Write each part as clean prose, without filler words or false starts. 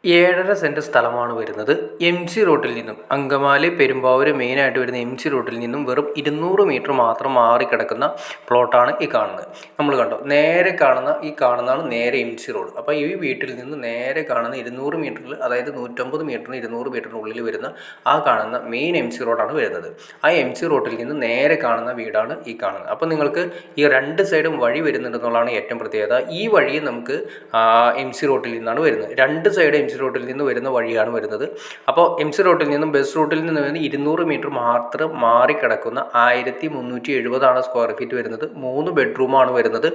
7.5 cent സ്ഥലമാണ് വരുന്നത്. MC റോഡിൽ നിന്നും അങ്കമാലി പെരുമ്പാവൂർ മെയിനായിട്ട് വരുന്ന MC റോഡിൽ നിന്നും വെറും 200 മീറ്റർ മാത്രം മാറിക്കിടക്കുന്ന പ്ലോട്ടാണ് ഈ കാണുന്നത്. നമ്മൾ കണ്ടോ, നേരെ കാണുന്നതാണ് നേരെ MC റോഡ്. അപ്പോൾ ഈ വീട്ടിൽ നിന്ന് നേരെ കാണുന്ന 200 മീറ്ററിൽ, അതായത് 150 മീറ്ററിന് 200 മീറ്ററിനുള്ളിൽ വരുന്ന ആ കാണുന്ന മെയിൻ MC റോഡാണ് വരുന്നത്. ആ MC റോഡിൽ നിന്ന് നേരെ കാണുന്ന വീടാണ് ഈ കാണുന്നത്. അപ്പോൾ നിങ്ങൾക്ക് ഈ രണ്ട് സൈഡും വഴി വരുന്നുണ്ടെന്നുള്ളതാണ് ഏറ്റവും പ്രത്യേകത. ഈ വഴി നമുക്ക് MC റോഡിൽ നിന്നാണ് വരുന്നത്. രണ്ട് സൈഡ് MC റോഡിൽ നിന്ന് വരുന്ന വഴിയാണ് വരുന്നത്. അപ്പോൾ MC റോഡിൽ നിന്നും ബസ് റൂട്ടിൽ നിന്ന് വരുന്ന 200 മീറ്റർ മാത്രം മാറിക്കിടക്കുന്ന 1370 സ്ക്വയർ ഫീറ്റ് വരുന്നത്. 3 ബെഡ്റൂമാണ് വരുന്നത്.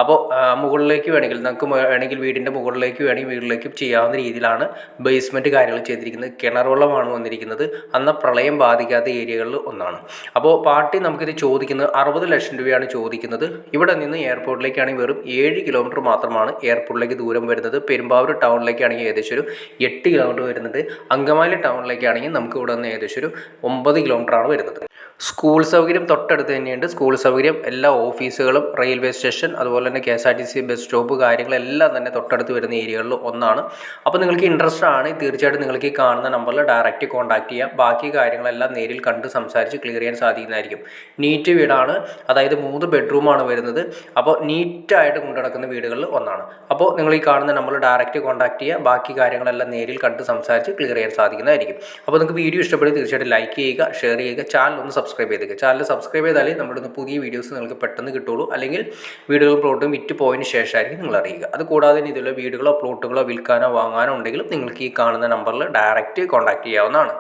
അപ്പോൾ മുകളിലേക്ക് വേണമെങ്കിൽ വീടിൻ്റെ മുകളിലേക്ക് വീട്ടിലേക്ക് ചെയ്യാവുന്ന രീതിയിലാണ് ബേസ്മെൻറ്റ് കാര്യങ്ങൾ ചെയ്തിരിക്കുന്നത്. കിണർ വെള്ളമാണ് വന്നിരിക്കുന്നത്. അന്ന് പ്രളയം ബാധിക്കാത്ത ഏരിയകളിൽ ഒന്നാണ്. അപ്പോൾ പാർട്ടി നമുക്കിത് ചോദിക്കുന്നത് 60 ലക്ഷം രൂപയാണ് ചോദിക്കുന്നത്. ഇവിടെ നിന്ന് എയർപോർട്ടിലേക്കാണെങ്കിൽ വെറും 7 കിലോമീറ്റർ മാത്രമാണ് എയർപോർട്ടിലേക്ക് ദൂരം വരുന്നത്. പെരുമ്പാവൂർ ടൗണിലേക്കാണെങ്കിൽ ഏകദേശം ഒരു 8 കിലോമീറ്റർ വരുന്നുണ്ട്. അങ്കമാലി ടൗണിലേക്കാണെങ്കിൽ നമുക്ക് ഇവിടെ നിന്ന് ഏകദേശം ഒരു 9 കിലോമീറ്ററാണ് വരുന്നത്. സ്കൂൾ സൗകര്യം തൊട്ടടുത്ത് തന്നെയുണ്ട്. സ്കൂൾ സൗകര്യം എല്ലാ ഓഫീസുകളും, റെയിൽവേ സ്റ്റേഷൻ, അതുപോലെ തന്നെ KSRTC ബസ് സ്റ്റോപ്പ് കാര്യങ്ങളെല്ലാം തന്നെ തൊട്ടടുത്ത് വരുന്ന ഏരിയകളിൽ ഒന്നാണ്. അപ്പോൾ നിങ്ങൾക്ക് ഇൻട്രസ്റ്റ് ആണ്, തീർച്ചയായിട്ടും നിങ്ങൾക്ക് ഈ കാണുന്ന നമ്പറിൽ ഡയറക്റ്റ് കോൺടാക്ട് ചെയ്യാം. ബാക്കി കാര്യങ്ങളെല്ലാം നേരിൽ കണ്ട് സംസാരിച്ച് ക്ലിയർ ചെയ്യാൻ സാധിക്കുന്നതായിരിക്കും. നീറ്റ് വീടാണ്, അതായത് 3 ബെഡ്റൂമാണ് വരുന്നത്. അപ്പോൾ നീറ്റായിട്ട് കൊണ്ടുനടക്കുന്ന വീടുകളിൽ ഒന്നാണ്. അപ്പോൾ നിങ്ങൾ ഈ കാണുന്ന നമ്പറിൽ ഡയറക്റ്റ് കോൺടാക്ട് ചെയ്യുക. ബാക്കി കാര്യങ്ങളെല്ലാം നേരിൽ കണ്ട് സംസാരിച്ച് ക്ലിയർ ചെയ്യാൻ സാധിക്കുന്നതായിരിക്കും. അപ്പോൾ നിങ്ങൾക്ക് വീഡിയോ ഇഷ്ടപ്പെടും, തീർച്ചയായിട്ടും ലൈക്ക് ചെയ്യുക, ഷെയർ ചെയ്യുക, ചാനൽ ഒന്ന് സബ്സ്ക്രൈബ് ചെയ്തേക്കുക. ചാനൽ സബ്സ്ക്രൈബ് ചെയ്താലേ നമ്മുടെ പുതിയ വീഡിയോസ് നിങ്ങൾക്ക് പെട്ടെന്ന് കിട്ടുള്ളൂ. അല്ലെങ്കിൽ വീടുകളും പ്ലോട്ടും വിറ്റ് പോയതിന് ശേഷമായിരിക്കും നിങ്ങൾ അറിയുക. അത് കൂടാതെ ഇതിലുള്ള വീടുകളോ പ്ലോട്ടുകളോ വിൽക്കാനോ വാങ്ങാനോ ഉണ്ടെങ്കിലും നിങ്ങൾക്ക് ഈ കാണുന്ന നമ്പറിൽ ഡയറക്റ്റ് കോൺടാക്ട് ചെയ്യാവുന്നതാണ്.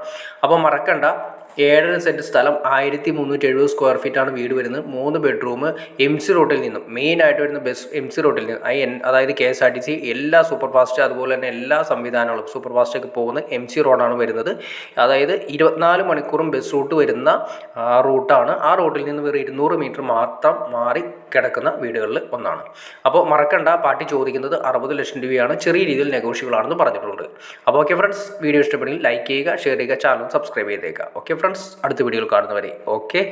അപ്പോൾ മറക്കണ്ട, 7.5 സെൻറ്റ് സ്ഥലം, 1370 സ്ക്വയർ ഫീറ്റാണ് വീട് വരുന്നത്. 3 ബെഡ്റൂം, MC റോഡിൽ നിന്നും മെയിനായിട്ട് വരുന്ന MC റോഡിൽ നിന്ന്, അതായത് KSRTC എല്ലാ സൂപ്പർ ഫാസ്റ്റ് അതുപോലെ തന്നെ എല്ലാ സംവിധാനങ്ങളും സൂപ്പർ ഫാസ്റ്റൊക്കെ പോകുന്ന MC റോഡാണ് വരുന്നത്. അതായത് 24 മണിക്കൂറും ബസ് റൂട്ട് വരുന്ന റൂട്ടാണ്. ആ റൂട്ടിൽ നിന്ന് വെറും 200 മീറ്റർ മാത്രം മാറി കിടക്കുന്ന വീടുകളിൽ ഒന്നാണ്. അപ്പോൾ മറക്കണ്ട, പാർട്ടി ചോദിക്കുന്നത് 60 ലക്ഷം രൂപയാണ്. ചെറിയ രീതിയിൽ നെഗോഷ്യബിൾ ആണെന്ന് പറഞ്ഞിട്ടുണ്ട്. അപ്പോൾ ഓക്കെ ഫ്രണ്ട്സ്, വീഡിയോ ഇഷ്ടപ്പെടുമെങ്കിൽ ലൈക്ക് ചെയ്യുക, ഷെയർ ചെയ്യുക, ചാനൽ സബ്സ്ക്രൈബ് ചെയ്തേക്കുക. ഓക്കെ ഫ്രണ്ട്സ്, അടുത്ത വീഡിയോയിൽ കാണുന്നവരെ okay.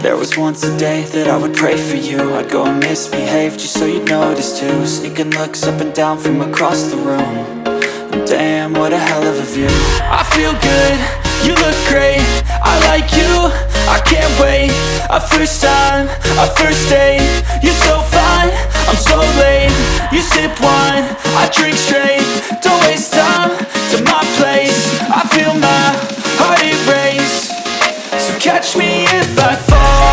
There was once a day that I would pray for you. I'd go and misbehave just so you'd notice too. Sneaking looks up and down from across the room. And damn, what a hell of a view. I feel good, you look great, I like you, I can't wait. A first time, a first date. You're so fine, I'm so late. You sip wine, I drink straight. Don't waste time to my place. I feel my heart erase. So catch me if I fall.